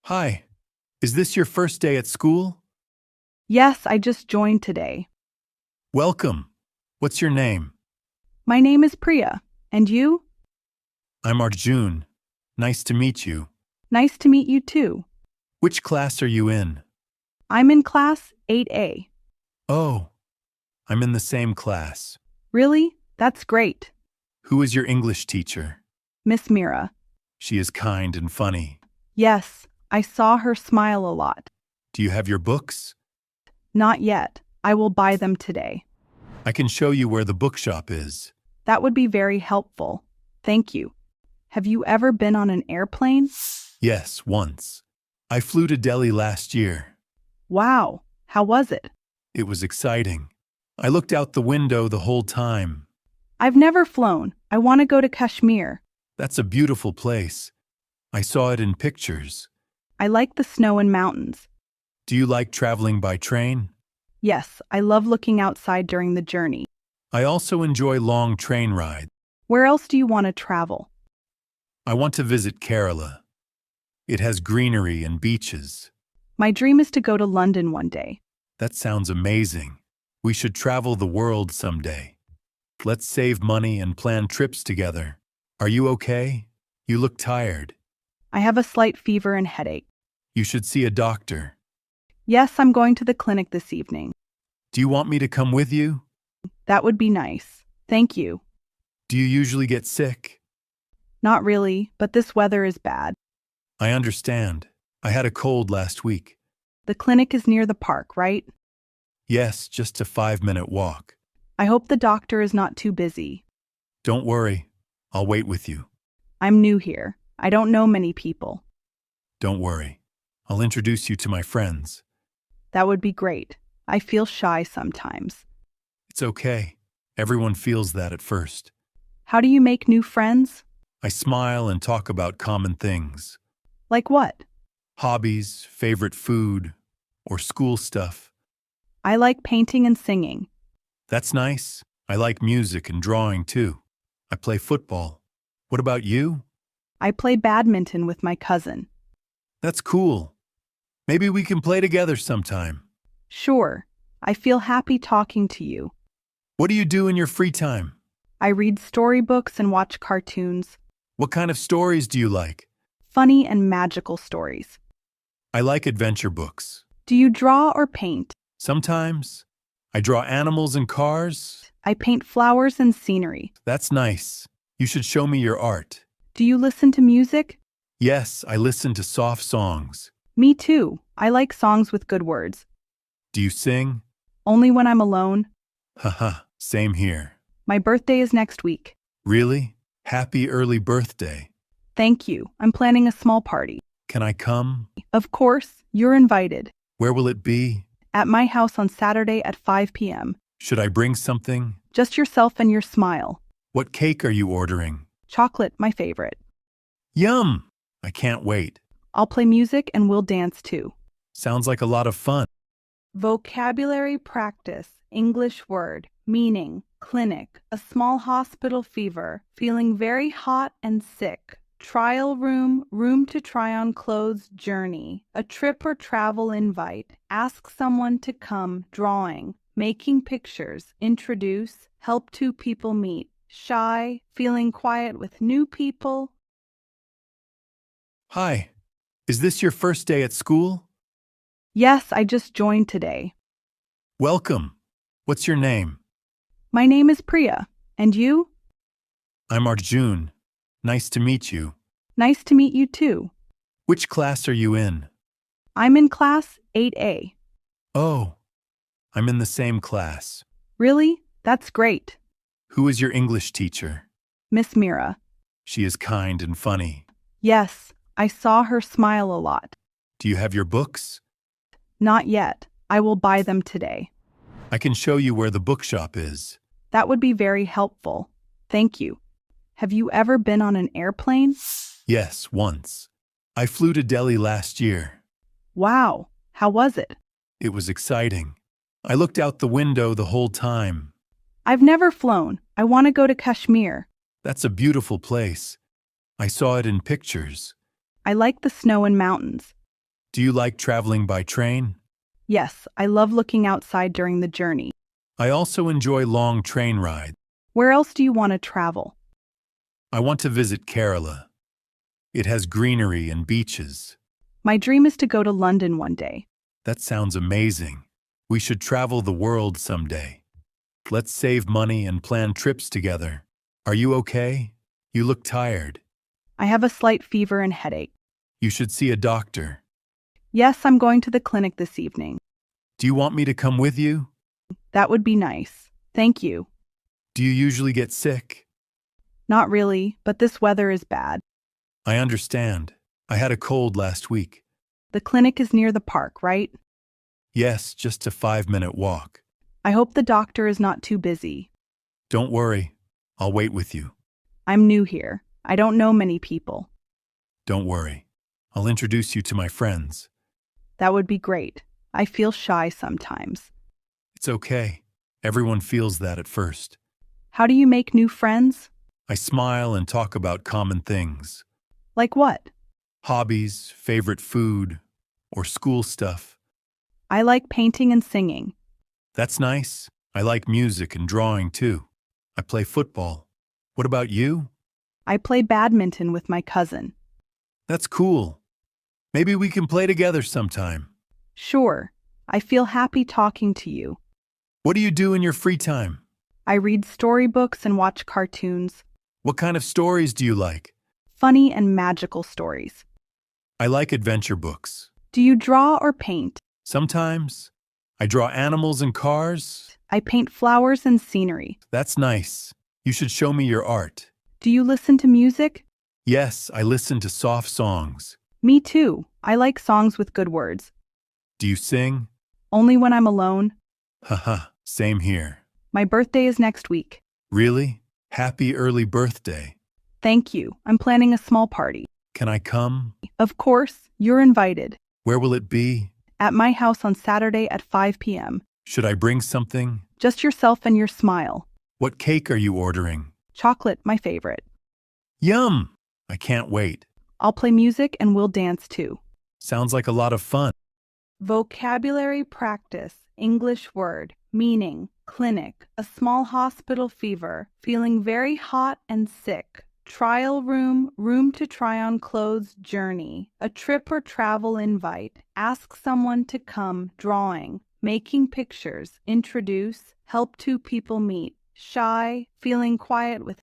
Hi, is this your first day at school? Yes, I just joined today. Welcome. What's your name? My name is Priya. And you? I'm Arjun. Nice to meet you. Nice to meet you too. Which class are you in? I'm in class 8A. Oh, I'm in the same class. Really? That's great. Who is your English teacher? Miss Mira. She is kind and funny. Yes, I saw her smile a lot. Do you have your books? Not yet. I will buy them today. I can show you where the bookshop is. That would be very helpful. Thank you. Have you ever been on an airplane? Yes, once. I flew to Delhi last year. Wow. How was it? It was exciting. I looked out the window the whole time. I've never flown. I want to go to Kashmir. That's a beautiful place. I saw it in pictures. I like the snow and mountains. Do you like traveling by train? Yes, I love looking outside during the journey. I also enjoy long train rides. Where else do you want to travel? I want to visit Kerala. It has greenery and beaches. My dream is to go to London one day. That sounds amazing. We should travel the world someday. Let's save money and plan trips together. Are you okay? You look tired. I have a slight fever and headache. You should see a doctor. Yes, I'm going to the clinic this evening. Do you want me to come with you? That would be nice. Thank you. Do you usually get sick? Not really, but this weather is bad. I understand. I had a cold last week. The clinic is near the park, right? Yes, just a 5-minute walk. I hope the doctor is not too busy. Don't worry. I'll wait with you. I'm new here. I don't know many people. Don't worry. I'll introduce you to my friends. That would be great. I feel shy sometimes. It's okay. Everyone feels that at first. How do you make new friends? I smile and talk about common things. Like what? Hobbies, favorite food, or school stuff. I like painting and singing. That's nice. I like music and drawing too. I play football. What about you? I play badminton with my cousin. That's cool. Maybe we can play together sometime. Sure. I feel happy talking to you. What do you do in your free time? I read storybooks and watch cartoons. What kind of stories do you like? Funny and magical stories. I like adventure books. Do you draw or paint? Sometimes I draw animals and cars. I paint flowers and scenery. That's nice. You should show me your art. Do you listen to music? Yes, I listen to soft songs. Me too. I like songs with good words. Do you sing? Only when I'm alone. Haha, same here. My birthday is next week. Really? Happy early birthday. Thank you. I'm planning a small party. Can I come? Of course, you're invited. Where will it be? At my house on Saturday at 5 p.m. Should I bring something? Just yourself and your smile. What cake are you ordering? Chocolate, my favorite. Yum! I can't wait. I'll play music and we'll dance too. Sounds like a lot of fun. Vocabulary practice. English word. Meaning. Clinic. A small hospital fever. Feeling very hot and sick. Trial room. Room to try on clothes. Journey. A trip or travel invite. Ask someone to come. Drawing. Making pictures. Introduce. Help two people meet. Shy. Feeling quiet with new people. Hi. Is this your first day at school? Yes, I just joined today. Welcome. What's your name? My name is Priya. And you? I'm Arjun. Nice to meet you. Nice to meet you too. Which class are you in? I'm in class 8A. Oh, I'm in the same class. Really? That's great. Who is your English teacher? Miss Mira. She is kind and funny. Yes, I saw her smile a lot. Do you have your books? Not yet. I will buy them today. I can show you where the bookshop is. That would be very helpful. Thank you. Have you ever been on an airplane? Yes, once. I flew to Delhi last year. Wow. How was it? It was exciting. I looked out the window the whole time. I've never flown. I want to go to Kashmir. That's a beautiful place. I saw it in pictures. I like the snow and mountains. Do you like traveling by train? Yes, I love looking outside during the journey. I also enjoy long train rides. Where else do you want to travel? I want to visit Kerala. It has greenery and beaches. My dream is to go to London one day. That sounds amazing. We should travel the world someday. Let's save money and plan trips together. Are you okay? You look tired. I have a slight fever and headache. You should see a doctor. Yes, I'm going to the clinic this evening. Do you want me to come with you? That would be nice. Thank you. Do you usually get sick? Not really, but this weather is bad. I understand. I had a cold last week. The clinic is near the park, right? Yes, just a 5-minute walk. I hope the doctor is not too busy. Don't worry. I'll wait with you. I'm new here. I don't know many people. Don't worry. I'll introduce you to my friends. That would be great. I feel shy sometimes. It's okay. Everyone feels that at first. How do you make new friends? I smile and talk about common things. Like what? Hobbies, favorite food, or school stuff. I like painting and singing. That's nice. I like music and drawing too. I play football. What about you? I play badminton with my cousin. That's cool. Maybe we can play together sometime. Sure. I feel happy talking to you. What do you do in your free time? I read storybooks and watch cartoons. What kind of stories do you like? Funny and magical stories. I like adventure books. Do you draw or paint? Sometimes I draw animals and cars. I paint flowers and scenery. That's nice. You should show me your art. Do you listen to music? Yes, I listen to soft songs. Me too. I like songs with good words. Do you sing? Only when I'm alone. Haha, same here. My birthday is next week. Really? Happy early birthday. Thank you. I'm planning a small party. Can I come? Of course, you're invited. Where will it be? At my house on Saturday at 5 p.m. Should I bring something? Just yourself and your smile. What cake are you ordering? Chocolate, my favorite. Yum! I can't wait. I'll play music and we'll dance too. Sounds like a lot of fun. Vocabulary practice. English word. Meaning. Clinic. A small hospital fever. Feeling very hot and sick. Trial room. Room to try on clothes. Journey. A trip or travel invite. Ask someone to come. Drawing. Making pictures. Introduce. Help two people meet. Shy. Feeling quiet with